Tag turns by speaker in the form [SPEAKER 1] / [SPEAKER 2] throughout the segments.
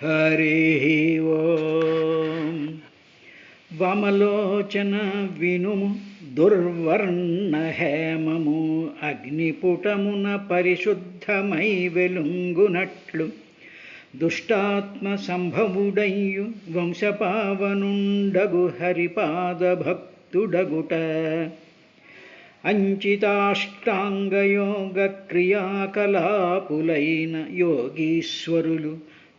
[SPEAKER 1] హరి ఓం. వమలోచన వినుము దుర్వర్ణ హేమము అగ్నిపుటమున పరిశుద్ధమై వెలుంగునట్లు దుష్టాత్మ సంభవుడయ్యు వంశపావనుండగు హరిపాద భక్తుడగుట అంచితాష్టాంగయోగ క్రియాకలాపులైన యోగీశ్వరులు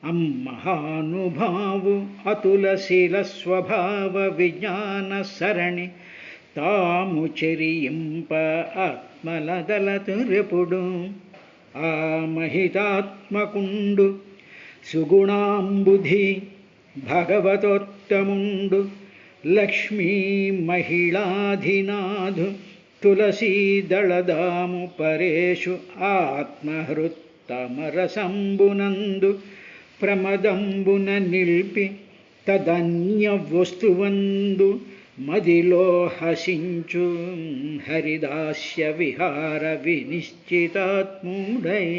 [SPEAKER 1] అమ్మహానుభావు అతులశీల స్వభావ విజ్ఞాన సరణి తాము చెరియింప ఆత్మలదలతురెపుడు ఆ మహితాత్మకుండు సుగుణాంబుధి భగవతోత్తముండు లక్ష్మీ మహిళాధినాథు తులసీదళదాము పరేషు ఆత్మహృత్తమరసంబునందు ప్రమదంబున నిల్పి తదన్య వస్తువందు మదిలో హసించు హరిదాస్య విహార వినిశ్చితాత్ముడై.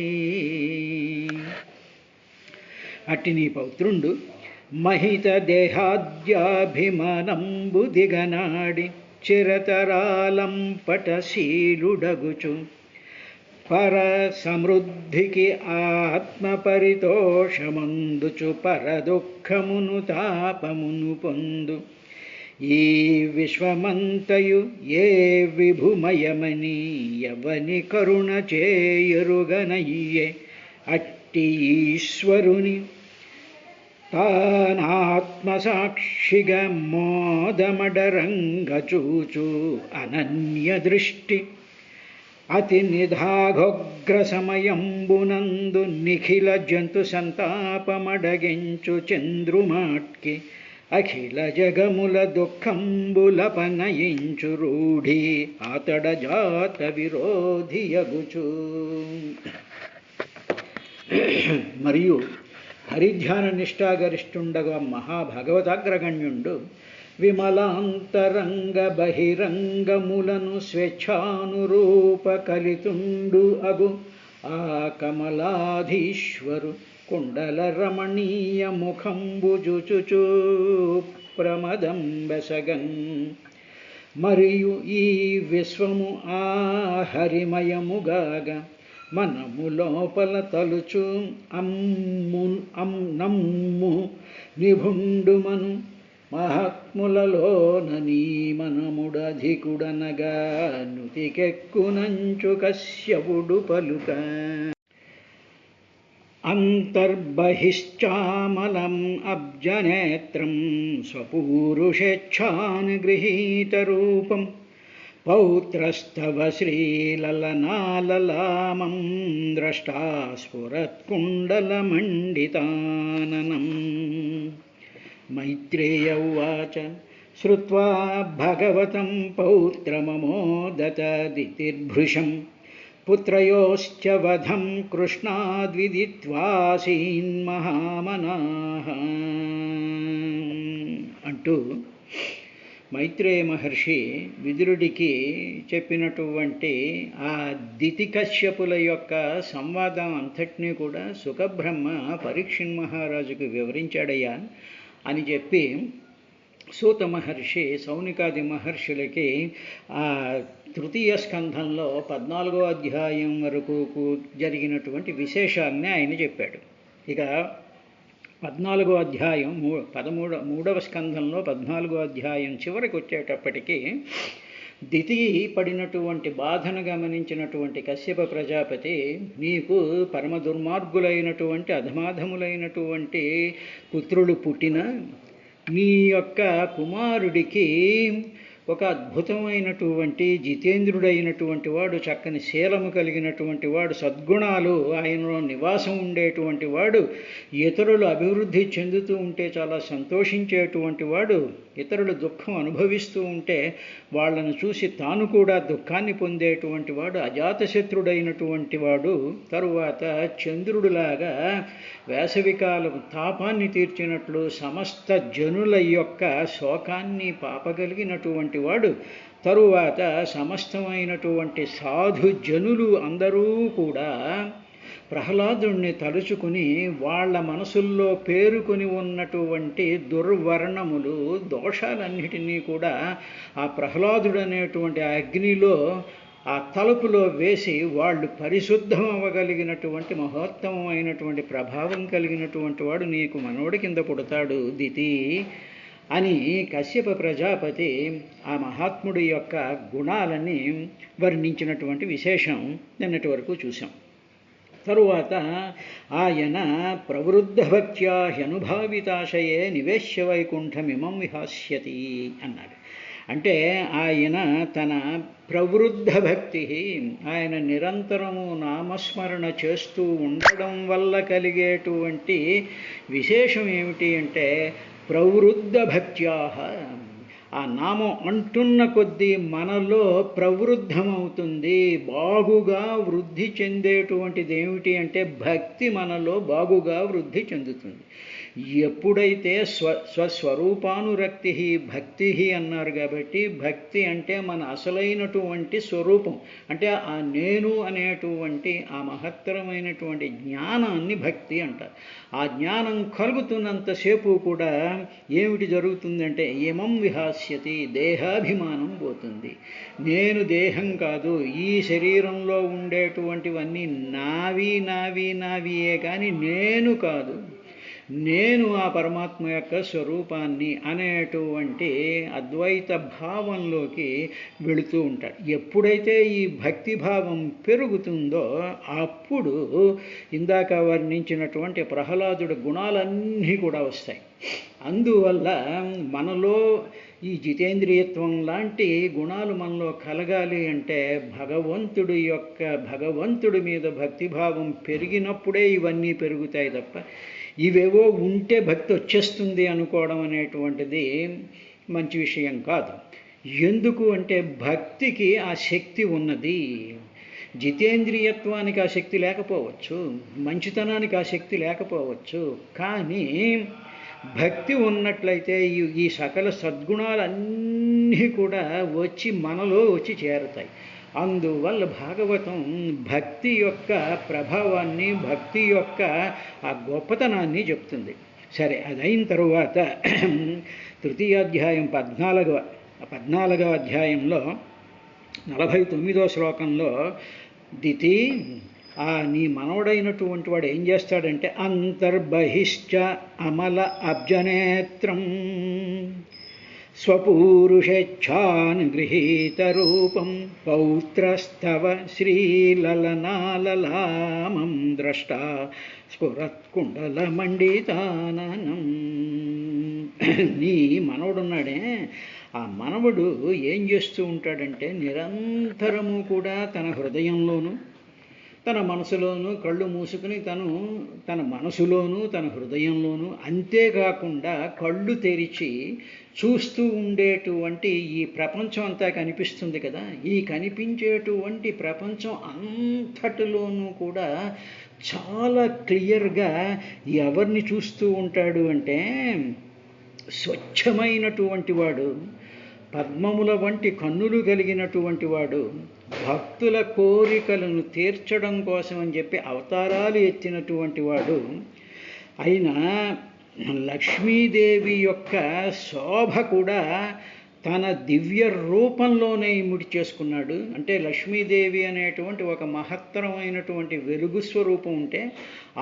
[SPEAKER 1] అట్టి నీ పౌత్రుండు మహిత దేహాద్యాభిమానంబు దిగనాడి చిరతరాలంపటశీలుడగుచు పర సమృద్ధికి ఆత్మపరితోషమందుచు పరదుఃఖమును తాపమును పొందు ఈ విశ్వమంతయు ఏ విభుమయమని ఎవని కరుణ చేయరుగనయ్యే అట్టి ఈశ్వరుని తానాత్మసాక్షిగా మోదమడరంగచూచు అనన్య దృష్టి అతి నిధాఘోగ్ర సమయంబునందు నిఖిల జంతు సంతాపమడగించు చంద్రుమాట్కి అఖిల జగముల దుఃఖంబులపనయించు రూఢి అతడ జాత విరోధియగుచు. మరియు హరిధ్యాన నిష్ఠాగరిష్ఠుండగా మహాభగవతాగ్రగణ్యుండు విమలాంతరంగ బహిరంగములను స్వేచ్ఛానురూప కలితుండు అగు ఆ కమలాధీశ్వరు కుండల రమణీయ ముఖంబుజుచుచూ ప్రమదం బెసగన్. మరియు ఈ విశ్వము ఆ హరిమయముగాగ మనము లోపల తలుచు నమ్ము నిభుండుమను మహాత్ములలోన నీ మనముడధికుడనగా నుతికెక్కునంచు కశ్యపుడు పలుక. అంతర్బహిశ్చామలం అబ్జనేత్రం స్వపూరుషేచ్ఛానుగృహీతరూపం పౌత్రస్తవ శ్రీలలనాలలామం ద్రష్టా స్ఫురత్కుండలమండితాననం. మైత్రేయ ఉవాచ శ్రుత్వా భగవతం పౌత్రమమోదతదితిర్భృశం పుత్రయోశ్చ వధం కృష్ణాద్విదిత్వాసీన్మహామనాః అంటూ మైత్రేయ మహర్షి విదురుడికి చెప్పినటువంటి ఆ దితి కశ్యపుల యొక్క సంవాదం అంతటినీ కూడా సుఖబ్రహ్మ పరీక్షిన్ మహారాజుకు వివరించాడయ్యా అని చెప్పి సూత మహర్షి సౌనికాది మహర్షులకి ఆ తృతీయ స్కంధంలో 14వ అధ్యాయం వరకు జరిగినటువంటి విశేషాలని ఆయన చెప్పాడు. ఇక 14వ అధ్యాయం 3వ స్కంధంలో 14వ అధ్యాయం చివరికి వచ్చేటప్పటికీ దితి పడినటువంటి బాధను గమనించినటువంటి కశ్యప ప్రజాపతి నీకు పరమ దుర్మార్గులైనటువంటి అధమాధములైనటువంటి పుత్రులు పుట్టిన నీ యొక్క కుమారుడికి ఒక అద్భుతమైనటువంటి జితేంద్రుడైనటువంటి వాడు, చక్కని శీలము కలిగినటువంటి వాడు, సద్గుణాలు ఆయనలో నివాసం ఉండేటువంటి వాడు, ఇతరులు అభివృద్ధి చెందుతూ ఉంటే చాలా సంతోషించేటువంటి వాడు, ఇతరులు దుఃఖం అనుభవిస్తూ ఉంటే వాళ్ళను చూసి తాను కూడా దుఃఖాన్ని పొందేటువంటి వాడు, అజాతశత్రుడైనటువంటి వాడు, తరువాత చంద్రుడిలాగా వేసవికాలం తాపాన్ని తీర్చినట్లు సమస్త జనుల యొక్క శోకాన్ని పాపగలిగినటువంటి వాడు, తరువాత సమస్తమైనటువంటి సాధు జనులు అందరూ కూడా ప్రహ్లాదుణ్ణి తలుచుకుని వాళ్ళ మనసుల్లో పేరుకొని ఉన్నటువంటి దుర్వర్ణములు, దోషాలన్నిటినీ కూడా ఆ ప్రహ్లాదుడు అనేటువంటి అగ్నిలో, ఆ తలుపులో వేసి వాళ్ళు పరిశుద్ధం అవ్వగలిగినటువంటి మహోత్తమమైనటువంటి ప్రభావం కలిగినటువంటి వాడు నీకు మనవడి కింద పుడతాడు దితి అని కశ్యప ప్రజాపతి ఆ మహాత్ముడి యొక్క గుణాలని వర్ణించినటువంటి విశేషం నిన్నటి వరకు చూసాం. తరువాత ఆయన ప్రవృద్ధ భక్త్యా హ్యనుభావితాశయే నివేశ్య వైకుంఠమిమం విహాస్యతి అన్నాడు. అంటే ఆయన తన ప్రవృద్ధ భక్తి, ఆయన నిరంతరము నామస్మరణ చేస్తూ ఉండడం వల్ల కలిగేటువంటి విశేషం ఏమిటి అంటే ప్రవృద్ధ భక్త్యా, ఆ నామం అంటున్న కొద్దీ మనలో ప్రవృద్ధమవుతుంది. బాగుగా వృద్ధి చెందేటువంటిది ఏమిటి అంటే భక్తి మనలో బాగుగా వృద్ధి చెందుతుంది. ఎప్పుడైతే స్వస్వరూపానురక్తి భక్తి అన్నారు కాబట్టి, భక్తి అంటే మన అసలైనటువంటి స్వరూపం, అంటే ఆ నేను అనేటువంటి ఆ మహత్తరమైనటువంటి జ్ఞానాన్ని భక్తి అంటారు. ఆ జ్ఞానం కలుగుతున్నంతసేపు కూడా ఏమిటి జరుగుతుందంటే ఇమం విహాస్యతి, దేహాభిమానం పోతుంది. నేను దేహం కాదు, ఈ శరీరంలో ఉండేటువంటివన్నీ నావి నావి నావియే కానీ నేను కాదు, నేను ఆ పరమాత్మ యొక్క స్వరూపాన్ని అనేటువంటి అద్వైత భావంలోకి వెళుతూ ఉంటాడు. ఎప్పుడైతే ఈ భక్తి భావం పెరుగుతుందో అప్పుడు ఇందాక వర్ణించినటువంటి ప్రహ్లాదుడి గుణాలన్నీ కూడా వస్తాయి. అందువల్ల మనలో ఈ జితేంద్రియత్వం లాంటి గుణాలు మనలో కలగాలి అంటే భగవంతుడి మీద భక్తిభావం పెరిగినప్పుడే ఇవన్నీ పెరుగుతాయి తప్ప ఇవేవో ఉంటే భక్తి వచ్చేస్తుంది అనుకోవడం అనేటువంటిది మంచి విషయం కాదు. ఎందుకు అంటే భక్తికి ఆ శక్తి ఉన్నది. జితేంద్రియత్వానికి ఆ శక్తి లేకపోవచ్చు, మంచితనానికి ఆ శక్తి లేకపోవచ్చు, కానీ భక్తి ఉన్నట్లయితే ఈ సకల సద్గుణాలన్నీ కూడా వచ్చి మనలో వచ్చి చేరుతాయి. అందువల్ల భాగవతం భక్తి యొక్క ప్రభావాన్ని, భక్తి యొక్క ఆ గొప్పతనాన్ని చెప్తుంది. సరే, అదైన తరువాత తృతీయాధ్యాయం 14వ అధ్యాయంలో 49వ శ్లోకంలో దితి నీ మనవడైనటువంటి వాడు ఏం చేస్తాడంటే అంతర్బహిశ్చ అమల అబ్జనేత్రం స్వపూరుషేచ్ఛానుగృహీతరూపం పౌత్రస్తవ శ్రీలలనాలలామం ద్రష్టా స్ఫురత్కుండలమండితాననం. నీ మనవడున్నాడే, ఆ మనవడు ఏం చేస్తూ ఉంటాడంటే నిరంతరము కూడా తన హృదయంలోనూ తన మనసులోనూ కళ్ళు మూసుకుని తన మనసులోనూ తన హృదయంలోనూ, అంతేకాకుండా కళ్ళు తెరిచి చూస్తూ ఉండేటువంటి ఈ ప్రపంచం అంతా కనిపిస్తుంది కదా, ఈ కనిపించేటువంటి ప్రపంచం అంతటిలోనూ కూడా చాలా క్లియర్గా ఎవరిని చూస్తూ ఉంటాడు అంటే స్వచ్ఛమైనటువంటి వాడు, పద్మముల వంటి కన్నులు కలిగినటువంటి వాడు, భక్తుల కోరికలను తీర్చడం కోసం అని చెప్పి అవతారాలు ఎత్తినటువంటి వాడు అయినా లక్ష్మీదేవి యొక్క శోభ కూడా తన దివ్య రూపంలోనే ఇముడి చేసుకున్నాడు. అంటే లక్ష్మీదేవి అనేటువంటి ఒక మహత్తరమైనటువంటి వెలుగు స్వరూపం ఉంటే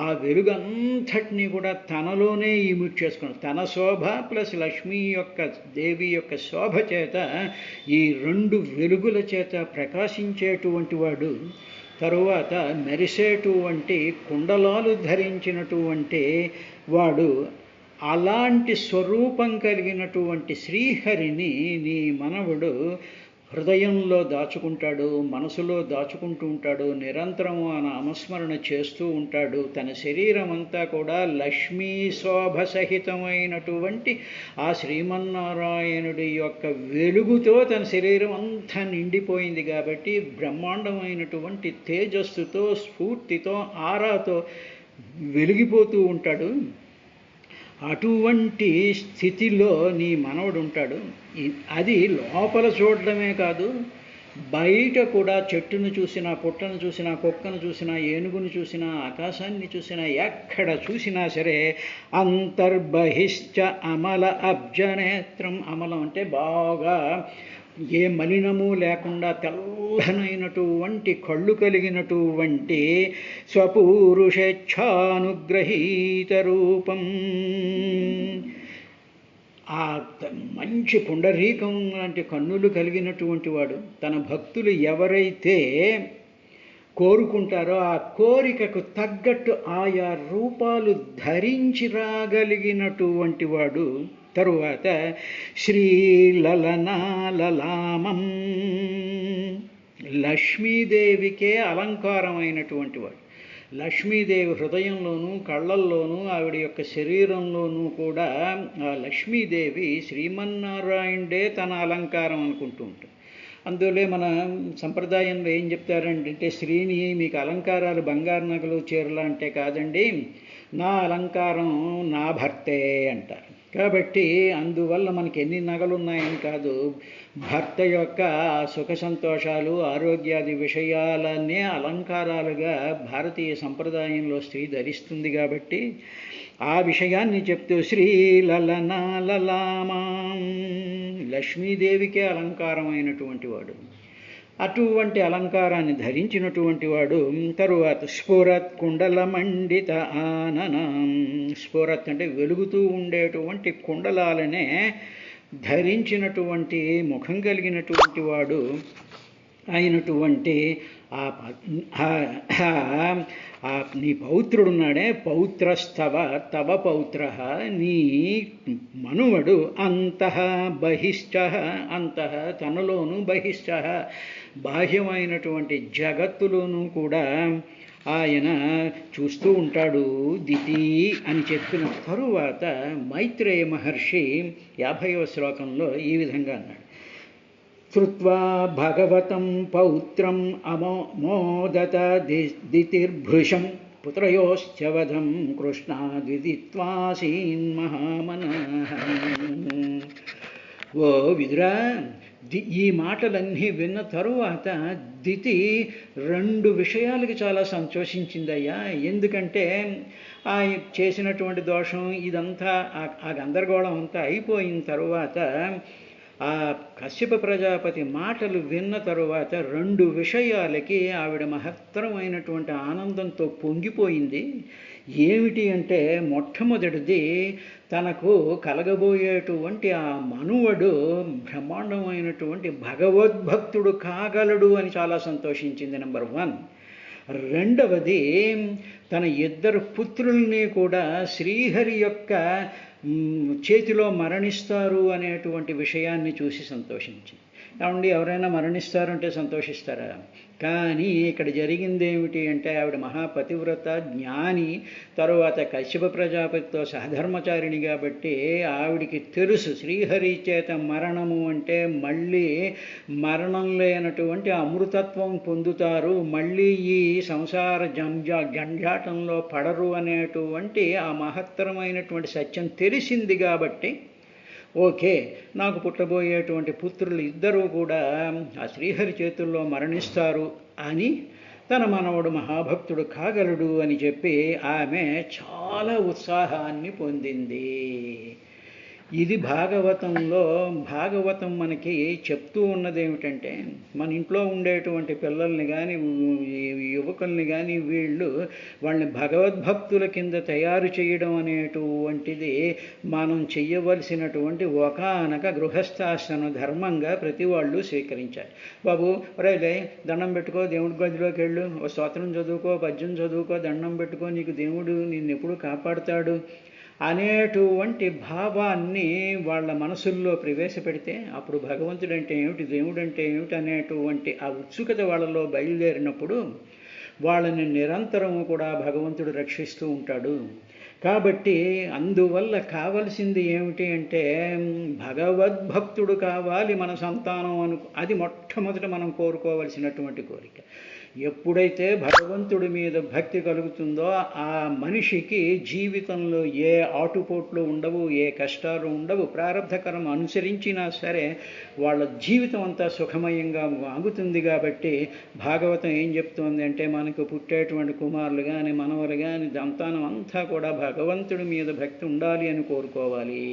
[SPEAKER 1] ఆ వెలుగు అంతటినీ కూడా తనలోనే ఇముడి చేసుకున్నాడు. తన శోభ ప్లస్ లక్ష్మీ యొక్క దేవి యొక్క శోభ చేత ఈ రెండు వెలుగుల చేత ప్రకాశించేటువంటి వాడు. తరువాత మెరిసేటువంటి కుండలాలు ధరించినటువంటి వాడు. అలాంటి స్వరూపం కలిగినటువంటి శ్రీహరిని నీ మనవడు హృదయంలో దాచుకుంటాడు, మనసులో దాచుకుంటూ ఉంటాడు, నిరంతరము ఆ నామస్మరణ చేస్తూ ఉంటాడు. తన శరీరం అంతా కూడా లక్ష్మీ శోభ సహితమైనటువంటి ఆ శ్రీమన్నారాయణుడి యొక్క వెలుగుతో తన శరీరం అంతా నిండిపోయింది కాబట్టి బ్రహ్మాండమైనటువంటి తేజస్సుతో, స్ఫూర్తితో, ఆరాతో వెలిగిపోతూ ఉంటాడు. అటువంటి స్థితిలో నీ మనవడు ఉంటాడు. అది లోపల చూడడమే కాదు, బయట కూడా చెట్టును చూసినా, పుట్టను చూసినా, కుక్కను చూసినా, ఏనుగును చూసినా, ఆకాశాన్ని చూసినా, ఎక్కడ చూసినా సరే అంతర్బహిశ్చ అమల అబ్జనేత్రం. అమలం అంటే బాగా ఏ మలినము లేకుండా తెల్లనైనటువంటి కళ్ళు కలిగినటువంటి స్వపూరుషేచ్ఛానుగ్రహీత రూపం. ఆ మంచి పుండరీకం లాంటి కన్నులు కలిగినటువంటి వాడు తన భక్తులు ఎవరైతే కోరుకుంటారో ఆ కోరికకు తగ్గట్టు ఆయా రూపాలు ధరించి రాగలిగినటువంటి వాడు. తరువాత శ్రీలలనాలలామం, లక్ష్మీదేవికే అలంకారమైనటువంటి వాడు. లక్ష్మీదేవి హృదయంలోనూ కళ్ళల్లోనూ ఆవిడ యొక్క శరీరంలోనూ కూడా ఆ లక్ష్మీదేవి శ్రీమన్నారాయణుడే తన అలంకారం అనుకుంటూ ఉంటుంది. అందులో మన సంప్రదాయంలో ఏం చెప్తారంటే, శ్రీని మీకు అలంకారాలు బంగారు నగలు చీరలు అంటే కాదండి, నా అలంకారం నా భర్తే అంటారు. కాబట్టి అందువల్ల మనకి ఎన్ని నగలు ఉన్నాయని కాదు, భర్త యొక్క సుఖ సంతోషాలు ఆరోగ్యాది విషయాలనే అలంకారాలుగా భారతీయ సంప్రదాయంలో స్త్రీ ధరిస్తుంది. కాబట్టి ఆ విషయాన్ని చెప్తూ శ్రీలలనాలలామాం, లక్ష్మీదేవికే అలంకారమైనటువంటి వాడు, అటువంటి అలంకారాన్ని ధరించినటువంటి వాడు. తరువాత స్ఫురత్ కుండల మండిత ఆననం, స్ఫురత్ అంటే వెలుగుతూ ఉండేటువంటి కుండలాలనే ధరించినటువంటి ముఖం కలిగినటువంటి వాడు అయినటువంటి నీ పౌత్రుడున్నాడే, పౌత్రస్తవ తవ పౌత్ర, నీ మనువడు, అంతః బహిశ్చ, అంతః తనలోను, బహిశ్చ బాహ్యమైనటువంటి జగత్తులోనూ కూడా ఆయన చూస్తూ ఉంటాడు దితి అని చెప్పిన తరువాత మైత్రేయ మహర్షి 50వ శ్లోకంలో ఈ విధంగా అన్నాడు. శ్రుత్వా భగవతం పౌత్రం అమోదత దితిర్భృశం పుత్రయోశ్చవధం కృష్ణాద్విదిత్వాసీన్ మహామనః. ఓ విదురా, ఈ మాటలన్నీ విన్న తరువాత దితి 2 విషయాలకి చాలా సంతోషించిందయ్యా. ఎందుకంటే ఆ చేసినటువంటి దోషం ఇదంతా ఆ గందరగోళం అంతా అయిపోయిన తరువాత ఆ కశ్యప ప్రజాపతి మాటలు విన్న తరువాత 2 విషయాలకి ఆవిడ మహత్తరమైనటువంటి ఆనందంతో పొంగిపోయింది. ఏమిటి అంటే, మొట్టమొదటిది తనకు కలగబోయేటువంటి ఆ మనువడు బ్రహ్మాండమైనటువంటి భగవద్భక్తుడు కాగలడు అని చాలా సంతోషించింది, నెంబర్ 1. రెండవది, తన 2 పుత్రుల్ని కూడా శ్రీహరి యొక్క చేతిలో మరణిస్తారు అనేటువంటి విషయాన్ని చూసి సంతోషించింది. కాబట్టి ఎవరైనా మరణిస్తారంటే సంతోషిస్తారా? కానీ ఇక్కడ జరిగింది ఏమిటి అంటే, ఆవిడ మహాపతివ్రత జ్ఞాని, తరువాత కశ్యప ప్రజాపతితో సహధర్మచారిణి కాబట్టి ఆవిడికి తెలుసు శ్రీహరి చేత మరణము అంటే మళ్ళీ మరణం లేనటువంటి అమృతత్వం పొందుతారు, మళ్ళీ ఈ సంసార జంజాటంలో పడరు అనేటువంటి ఆ మహత్తరమైనటువంటి సత్యం తెలిసింది. కాబట్టి ఓకే, నాకు పుట్టబోయేటువంటి పుత్రులు 2 కూడా ఆ శ్రీహరి చేతుల్లో మరణిస్తారు అని, తన మనవడు మహాభక్తుడు కాగలడు అని చెప్పి ఆమె చాలా ఉత్సాహాన్ని పొందింది. ఇది భాగవతం మనకి చెప్తూ ఉన్నది ఏమిటంటే, మన ఇంట్లో ఉండేటువంటి పిల్లల్ని కానీ యువకుల్ని కానీ వాళ్ళని భగవద్భక్తుల కింద తయారు చేయడం అనేటువంటిది మనం చెయ్యవలసినటువంటి ఒకానొక గృహస్థాశ్రమ ధర్మంగా ప్రతి వాళ్ళు స్వీకరించాలి. బాబు రైలే దండం పెట్టుకో, దేవుడి గదిలోకి వెళ్ళు, ఓ స్తోత్రం చదువుకో, పద్యం చదువుకో, దండం పెట్టుకో, నీకు దేవుడు నిన్నెప్పుడు కాపాడుతాడు అనేటువంటి భావాన్ని వాళ్ళ మనసుల్లో ప్రవేశపెడితే అప్పుడు భగవంతుడు అంటే ఏమిటి, దేవుడు అంటే ఏమిటి అనేటువంటి ఆ ఉత్సుకత వాళ్ళలో బయలుదేరినప్పుడు వాళ్ళని నిరంతరము కూడా భగవంతుడు రక్షిస్తూ ఉంటాడు. కాబట్టి అందువల్ల కావలసింది ఏమిటి అంటే, భగవద్భక్తుడు కావాలి మన సంతానం అది మొట్టమొదట మనం కోరుకోవలసినటువంటి కోరిక. ఎప్పుడైతే భగవంతుడి మీద భక్తి కలుగుతుందో ఆ మనిషికి జీవితంలో ఏ ఆటుపోట్లు ఉండవు, ఏ కష్టాలు ఉండవు. ప్రారబ్ధకరం అనుసరించినా సరే వాళ్ళ జీవితం అంతా సుఖమయంగా ఆగుతుంది. కాబట్టి భాగవతం ఏం చెప్తోంది అంటే మనకు పుట్టేటువంటి కుమారులు కానీ మనవలు కానీ సంతానం అంతా కూడా భగవంతుడి మీద భక్తి ఉండాలి అని కోరుకోవాలి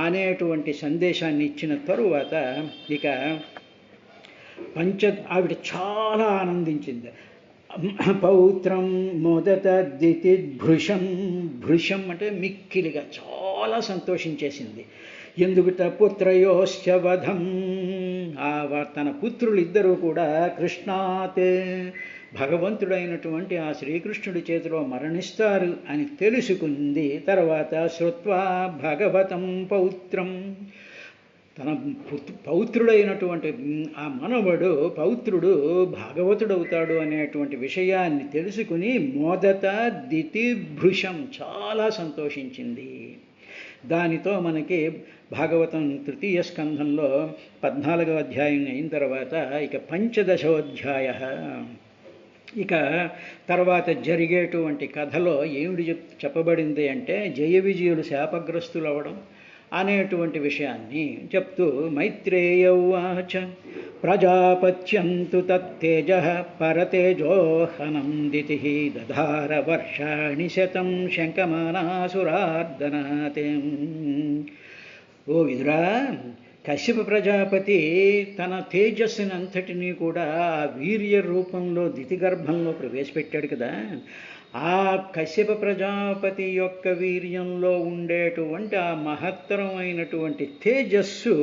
[SPEAKER 1] అనేటువంటి సందేశాన్ని ఇచ్చిన తరువాత ఇక ఆవిడ చాలా ఆనందించింది. పౌత్రం మొదట దితిభృశం, భృశం అంటే మిక్కిలిగా చాలా సంతోషించేసింది. ఎందుకుట పుత్రయోశ్చ వధం, తన పుత్రులు ఇద్దరూ కూడా కృష్ణాత్ భగవంతుడైనటువంటి ఆ శ్రీకృష్ణుడి చేతిలో మరణిస్తారు అని తెలుసుకుంది. తర్వాత శ్రుత్వా భగవతం పౌత్రం, తన పౌత్రుడైనటువంటి ఆ మనవడు పౌత్రుడు భాగవతుడవుతాడు అనేటువంటి విషయాన్ని తెలుసుకుని మొదట దితిభృశం చాలా సంతోషించింది. దానితో మనకి భాగవతం తృతీయ స్కంధంలో 14వ అధ్యాయం అయిన తర్వాత ఇక 15వ ఇక తర్వాత జరిగేటువంటి కథలో ఏమిటి చెప్పబడింది అంటే జయ విజయులు శాపగ్రస్తులు అవ్వడం అనేటువంటి విషయాన్ని చెప్తూ మైత్రేయ ఉవాచ ప్రజాపత్యంతు తత్తేజ పరతేజోహనం దితి దధార వర్షాణి శతం శంకమానాసురార్దనాతే. ఓ విదురా, కశ్యప ప్రజాపతి తన తేజస్సుని అంతటినీ కూడా వీర్య రూపంలో దితిగర్భంలో ప్రవేశపెట్టాడు కదా. ఆ కశ్యప ప్రజాపతి యొక్క వీర్యంలో ఉండేటువంటి ఆ మహత్తరమైనటువంటి తేజస్సు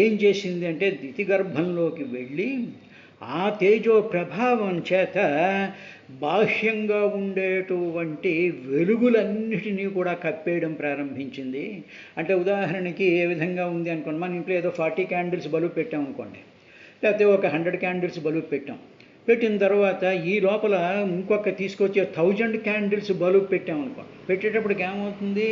[SPEAKER 1] ఏం చేసింది అంటే దితిగర్భంలోకి వెళ్ళి ఆ తేజో ప్రభావం చేత బాహ్యంగా ఉండేటువంటి వెలుగులన్నిటినీ కూడా కప్పేయడం ప్రారంభించింది. అంటే ఉదాహరణకి ఏ విధంగా ఉంది అనుకోండి, మన ఇంట్లో ఏదో 40 క్యాండిల్స్ బల్బు పెట్టాం అనుకోండి, లేకపోతే ఒక 100 క్యాండిల్స్ బల్బు పెట్టిన తర్వాత ఈ లోపల ఇంకొక తీసుకొచ్చే 1000 క్యాండిల్స్ బల్బు పెట్టామనుకోండి, పెట్టేటప్పటికి ఏమవుతుంది,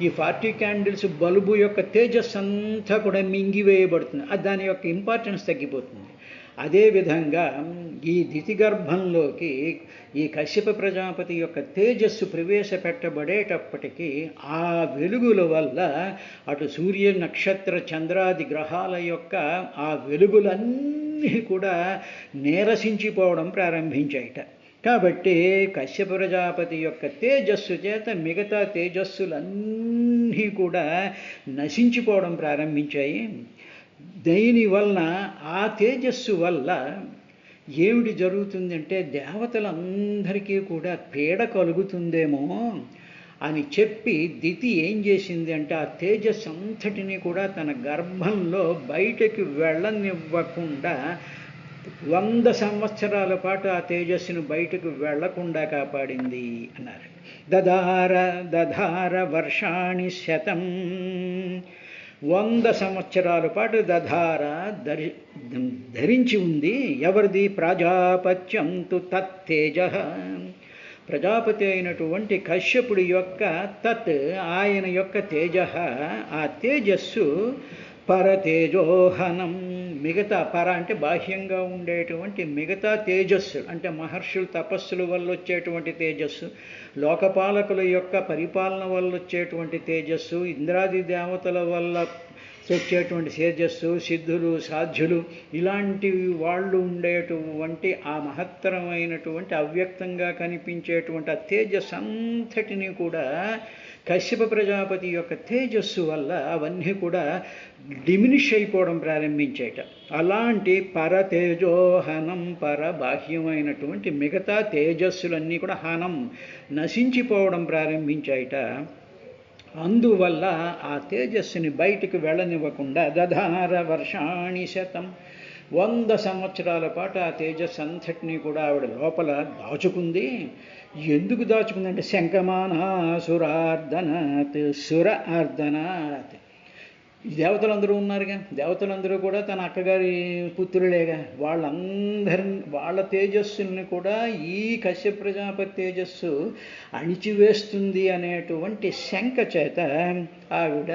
[SPEAKER 1] ఈ 40 క్యాండిల్స్ బల్బు యొక్క తేజస్సు అంతా కూడా మింగివేయబడుతుంది. దాని యొక్క ఇంపార్టెన్స్ తగ్గిపోతుంది. అదేవిధంగా ఈ దితిగర్భంలోకి ఈ కశ్యప ప్రజాపతి యొక్క తేజస్సు ప్రవేశపెట్టబడేటప్పటికీ ఆ వెలుగుల వల్ల అటు సూర్య నక్షత్ర చంద్రాది గ్రహాల యొక్క ఆ వెలుగులన్నీ కూడా నీరసించిపోవడం ప్రారంభించాయిట. కాబట్టి కశ్యప ప్రజాపతి యొక్క తేజస్సు చేత మిగతా తేజస్సులన్నీ కూడా నశించిపోవడం ప్రారంభించాయి. దీనివలన ఆ తేజస్సు వల్ల ఏమిటి జరుగుతుందంటే దేవతలందరికీ కూడా పీడ కలుగుతుందేమో అని చెప్పి దితి ఏం చేసింది అంటే ఆ తేజస్సు అంతటినీ కూడా తన గర్భంలో బయటకు వెళ్ళనివ్వకుండా 100 సంవత్సరాల పాటు ఆ తేజస్సును బయటకు వెళ్లకుండా కాపాడింది అన్నారు. దధార వర్షాణి శతం, 100 సంవత్సరాల పాటు ధరించి ఉంది. ఎవరిది? ప్రజాపత్యంతు తత్తేజ, ప్రజాపతి అయినటువంటి కశ్యపుడి యొక్క ఆయన యొక్క తేజ, ఆ తేజస్సు పరతేజోహనం, మిగతా పర అంటే బాహ్యంగా ఉండేటువంటి మిగతా తేజస్సు అంటే మహర్షుల తపస్సుల వల్ల వచ్చేటువంటి తేజస్సు, లోకపాలకుల యొక్క పరిపాలన వల్ల వచ్చేటువంటి తేజస్సు, ఇంద్రాది దేవతల వల్ల వచ్చేటువంటి తేజస్సు, సిద్ధులు సాధ్యులు ఇలాంటి వాళ్ళు ఉండేటువంటి ఆ మహత్తరమైనటువంటి అవ్యక్తంగా కనిపించేటువంటి ఆ తేజస్సు అంతటినీ కూడా కశ్యప ప్రజాపతి యొక్క తేజస్సు వల్ల అవన్నీ కూడా డిమినిష్ అయిపోవడం ప్రారంభించేట. అలాంటి పరతేజోహనం, బాహ్యమైనటువంటి మిగతా తేజస్సులన్నీ కూడా హనం నశించిపోవడం ప్రారంభించాయిట. అందువల్ల ఆ తేజస్సుని బయటికి వెళ్ళనివ్వకుండా దధార వర్షాణి శతం, 100 సంవత్సరాల పాటు ఆ తేజస్సు అంతటినీ కూడా ఆవిడ లోపల దాచుకుంది. ఎందుకు దాచుకుందంటే శంకమానాసురార్దనాత్, సుర అర్దనాత్. దేవతలందరూ ఉన్నారుగా, దేవతలందరూ కూడా తన అక్కగారి పుత్రులేగా, వాళ్ళ తేజస్సుల్ని కూడా ఈ కశ్యప ప్రజాపతి తేజస్సు అణిచివేస్తుంది అనేటువంటి శంక చేత ఆవిడ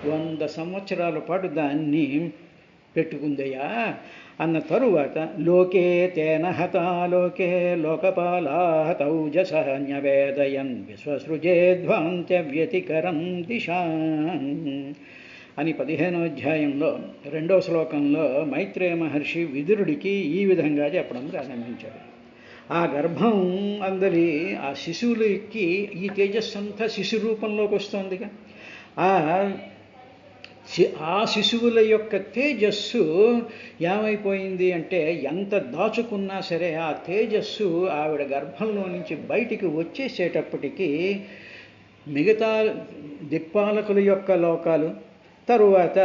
[SPEAKER 1] 100 సంవత్సరాల పాటు దాన్ని పెట్టుకుందయ్యా అన్న తరువాత లోకే తేన హతాలోకే లోకపాలా తౌజస న్యవేదయన్ విశ్వసృజేధ్వాంత్యవ్యతికరం దిశాన్ అని 15వ అధ్యాయంలో 2వ శ్లోకంలో మైత్రేయ మహర్షి విదురుడికి ఈ విధంగా చెప్పడం ప్రారంభించాడు. ఆ గర్భం అందరి ఆ శిశువులకి ఈ తేజస్సు అంతా శిశు రూపంలోకి వస్తుందిగా. ఆ శిశువుల యొక్క తేజస్సు ఏమైపోయింది అంటే ఎంత దాచుకున్నా సరే ఆ తేజస్సు ఆవిడ గర్భంలో నుంచి బయటికి వచ్చేసేటప్పటికీ మిగతా దిక్పాలకుల యొక్క లోకాలు, తరువాత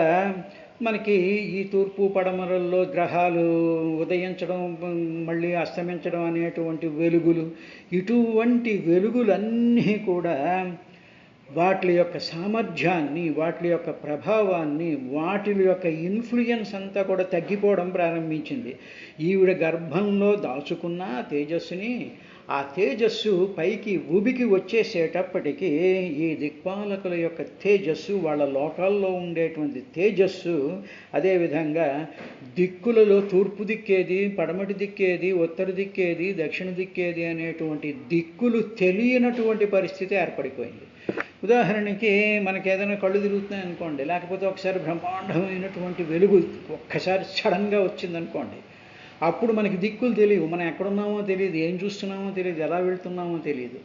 [SPEAKER 1] మనకి ఈ తూర్పు పడమరల్లో గ్రహాలు ఉదయించడం మళ్ళీ అస్తమించడం అనేటువంటి వెలుగులు, ఇటువంటి వెలుగులన్నీ కూడా వాటి యొక్క సామర్థ్యాన్ని, వాటి యొక్క ప్రభావాన్ని, వాటి యొక్క ఇన్ఫ్లుయెన్స్ అంతా కూడా తగ్గిపోవడం ప్రారంభించింది. ఈవిడ గర్భంలో దాచుకున్న తేజస్సుని, ఆ తేజస్సు పైకి ఉబికి వచ్చేసేటప్పటికీ ఈ దిక్పాలకుల యొక్క తేజస్సు, వాళ్ళ లోకాల్లో ఉండేటువంటి తేజస్సు, అదేవిధంగా దిక్కులలో తూర్పు దిక్కేది, పడమటి దిక్కేది, ఉత్తర దిక్కేది, దక్షిణ దిక్కేది అనేటువంటి దిక్కులు తెలియనటువంటి పరిస్థితి ఏర్పడిపోయింది. ఉదాహరణకి మనకి ఏదైనా కళ్ళు తిరుగుతున్నాయి అనుకోండి, లేకపోతే ఒకసారి బ్రహ్మాండమైనటువంటి వెలుగు ఒక్కసారి సడన్గా వచ్చిందనుకోండి, అప్పుడు మనకి దిక్కులు తెలియవు, మనం ఎక్కడున్నామో తెలియదు, ఏం చూస్తున్నామో తెలియదు, ఎలా వెళ్తున్నామో తెలియదు.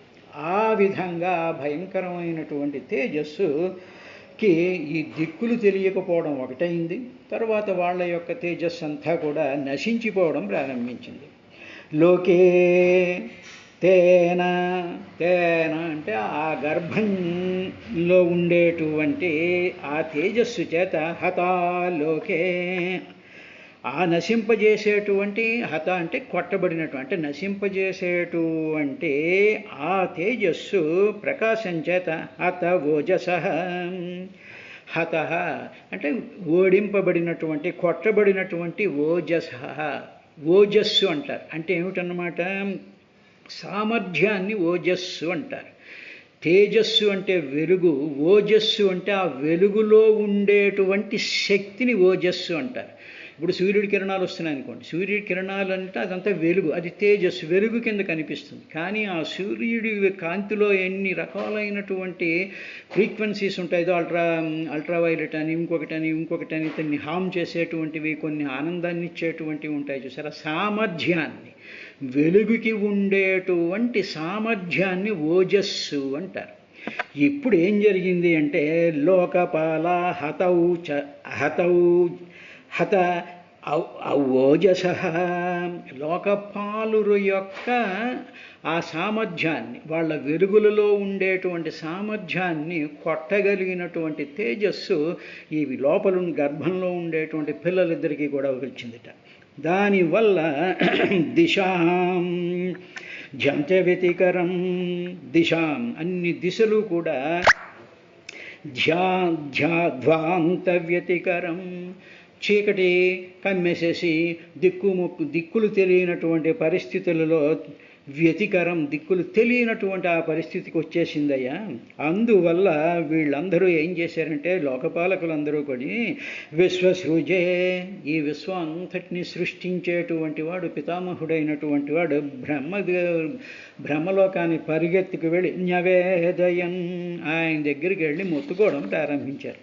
[SPEAKER 1] ఆ విధంగా భయంకరమైనటువంటి తేజస్సుకి ఈ దిక్కులు తెలియకపోవడం ఒకటైంది. తర్వాత వాళ్ళ యొక్క తేజస్సు అంతా కూడా నశించిపోవడం ప్రారంభించింది. లోకే తేన తేన అంటే ఆ గర్భంలో ఉండేటువంటి ఆ తేజస్సు చేత హతాలోకే, ఆ నశింపజేసేటువంటి, హత అంటే కొట్టబడినటువంటి, అంటే నశింపజేసేటువంటి ఆ తేజస్సు ప్రకాశం చేత హత ఓజస, హత అంటే ఓడింపబడినటువంటి, కొట్టబడినటువంటి ఓజస్సు అంటారు. అంటే ఏమిటన్నమాట, సామర్థ్యాన్ని ఓజస్సు అంటారు. తేజస్సు అంటే వెలుగు, ఓజస్సు అంటే ఆ వెలుగులో ఉండేటువంటి శక్తిని ఓజస్సు అంటారు. ఇప్పుడు సూర్యుడి కిరణాలు వస్తున్నాయి అనుకోండి, సూర్యుడి కిరణాలు అంటే అదంతా వెలుగు, అది తేజస్సు, వెలుగు కింద కనిపిస్తుంది. కానీ ఆ సూర్యుడి కాంతిలో ఎన్ని రకాలైనటువంటి ఫ్రీక్వెన్సీస్ ఉంటాయో, అల్ట్రావైలెట్ అని, ఇంకొకటని దాన్ని హామ్ చేసేటువంటివి, కొన్ని ఆనందాన్ని ఇచ్చేటువంటివి ఉంటాయి చూసారా. సామర్థ్యాన్ని, వెలుగుకి ఉండేటువంటి సామర్థ్యాన్ని ఓజస్సు అంటారు. ఇప్పుడు ఏం జరిగింది అంటే లోకపాల హత ఓజస, లోకపాలురు యొక్క ఆ సామర్థ్యాన్ని, వాళ్ళ వెలుగులలో ఉండేటువంటి సామర్థ్యాన్ని కొట్టగలిగినటువంటి తేజస్సు ఈ లోపల గర్భంలో ఉండేటువంటి పిల్లలిద్దరికీ కూడా వచ్చిందిట. దానివల్ల దిశాం ధ్యాంత్యవ్యతికరం, దిశాం అన్ని దిశలు కూడా ధ్వాంతవ్యతికరం, చీకటి కమ్మేసేసి దిక్కులు తెలియనటువంటి పరిస్థితులలో, వ్యతికరం దిక్కులు తెలియనటువంటి ఆ పరిస్థితికి వచ్చేసిందయ్యా. అందువల్ల వీళ్ళందరూ ఏం చేశారంటే, లోకపాలకులందరూ కూడా విశ్వసృజే, ఈ విశ్వం అంతటిని సృష్టించేటువంటి వాడు, పితామహుడైనటువంటి వాడు బ్రహ్మలోకాన్ని పరిగెత్తుకు వెళ్ళి న్యవేదయన్, ఆయన దగ్గరికి వెళ్ళి మొత్తుకోవడం ప్రారంభించారు.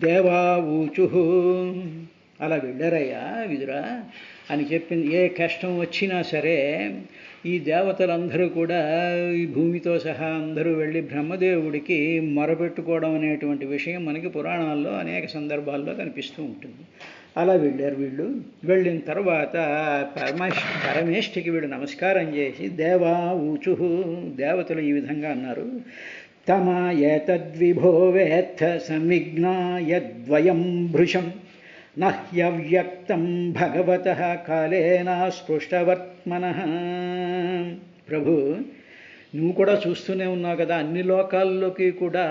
[SPEAKER 1] దేవా ఊచు, అలా వెళ్ళారయ్యా విదురా అని చెప్పింది. ఏ కష్టం వచ్చినా సరే ఈ దేవతలందరూ కూడా ఈ భూమితో సహా అందరూ వెళ్ళి బ్రహ్మదేవుడికి మొరపెట్టుకోవడం అనేటువంటి విషయం మనకి పురాణాల్లో అనేక సందర్భాల్లో కనిపిస్తూ ఉంటుంది. అలా వెళ్ళారు వీళ్ళు. వెళ్ళిన తర్వాత పరమేష్ఠికి వీళ్ళు నమస్కారం చేసి దేవా ఊచు, దేవతలు ఈ విధంగా అన్నారు. తమ ఏతద్విభో వేత్త సంవిఘ్నాయద్వయం భృశం నహ్యవ్యక్తం భగవతః కాలేన స్పృష్టవర్త్మనః. ప్రభు, నువ్వు కూడా చూస్తూనే ఉన్నావు కదా, అన్ని లోకాల్లోకి కూడా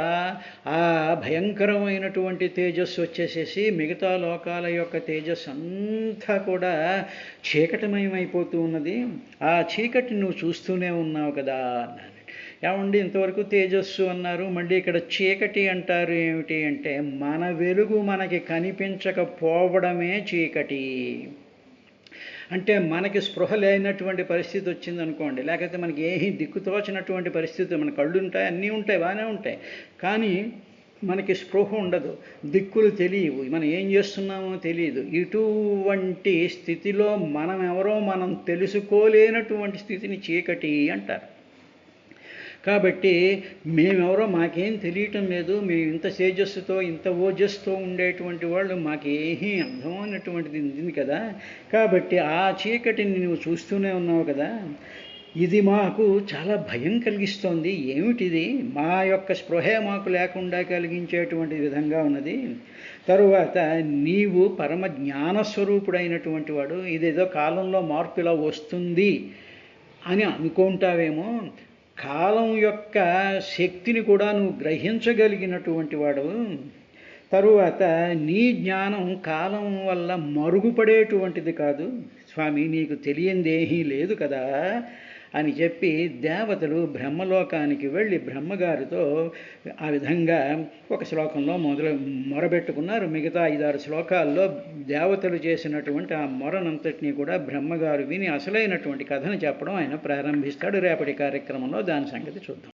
[SPEAKER 1] ఆ భయంకరమైనటువంటి తేజస్సు వచ్చేసేసి మిగతా లోకాల యొక్క తేజస్సు అంతా కూడా చీకటిమయమైపోతూ ఉన్నది. ఆ చీకటి నువ్వు చూస్తూనే ఉన్నావు కదా అన్నాడు. ఏమండి ఇంతవరకు తేజస్సు అన్నారు, మళ్ళీ ఇక్కడ చీకటి అంటారు ఏమిటి అంటే, మన వెలుగు మనకి కనిపించకపోవడమే చీకటి. అంటే మనకి స్పృహ లేనటువంటి పరిస్థితి వచ్చిందనుకోండి, లేకపోతే మనకి ఏమీ దిక్కుతోచినటువంటి పరిస్థితి, మన కళ్ళు ఉంటాయి, అన్నీ ఉంటాయి, బాగానే ఉంటాయి, కానీ మనకి స్పృహ ఉండదు, దిక్కులు తెలియవు, మనం ఏం చేస్తున్నామో తెలియదు. ఇటువంటి స్థితిలో మనం ఎవరో మనం తెలుసుకోలేనటువంటి స్థితిని చీకటి అంటారు. కాబట్టి మేమెవరో మాకేం తెలియటం లేదు, మేము ఇంత తేజస్సుతో ఇంత ఓజస్తో ఉండేటువంటి వాళ్ళు మాకేమీ అర్థమైనటువంటిది ఉంది కదా, కాబట్టి ఆ చీకటిని నువ్వు చూస్తూనే ఉన్నావు కదా, ఇది మాకు చాలా భయం కలిగిస్తోంది. ఏమిటిది? మా యొక్క స్పృహే మాకు లేకుండా కలిగించేటువంటి విధంగా ఉన్నది. తరువాత నీవు పరమ జ్ఞానస్వరూపుడైనటువంటి వాడు, ఇదేదో కాలంలో మార్పు ఇలా వస్తుంది అని అనుకుంటావేమో, కాలం యొక్క శక్తిని కూడా నువ్వు గ్రహించగలిగినటువంటి వాడు. తరువాత నీ జ్ఞానం కాలం వల్ల మరుగుపడేటువంటిది కాదు స్వామి, నీకు తెలియందేమీ లేదు కదా అని చెప్పి దేవతలు బ్రహ్మలోకానికి వెళ్ళి బ్రహ్మగారితో ఆ విధంగా ఒక శ్లోకంలో మొరబెట్టుకున్నారు. మిగతా 5-6 శ్లోకాల్లో దేవతలు చేసినటువంటి ఆ మొరనంతటినీ కూడా బ్రహ్మగారు విని అసలైనటువంటి కథను చెప్పడం ఆయన ప్రారంభిస్తాడు. రేపటి కార్యక్రమంలో దాని సంగతి చూద్దాం.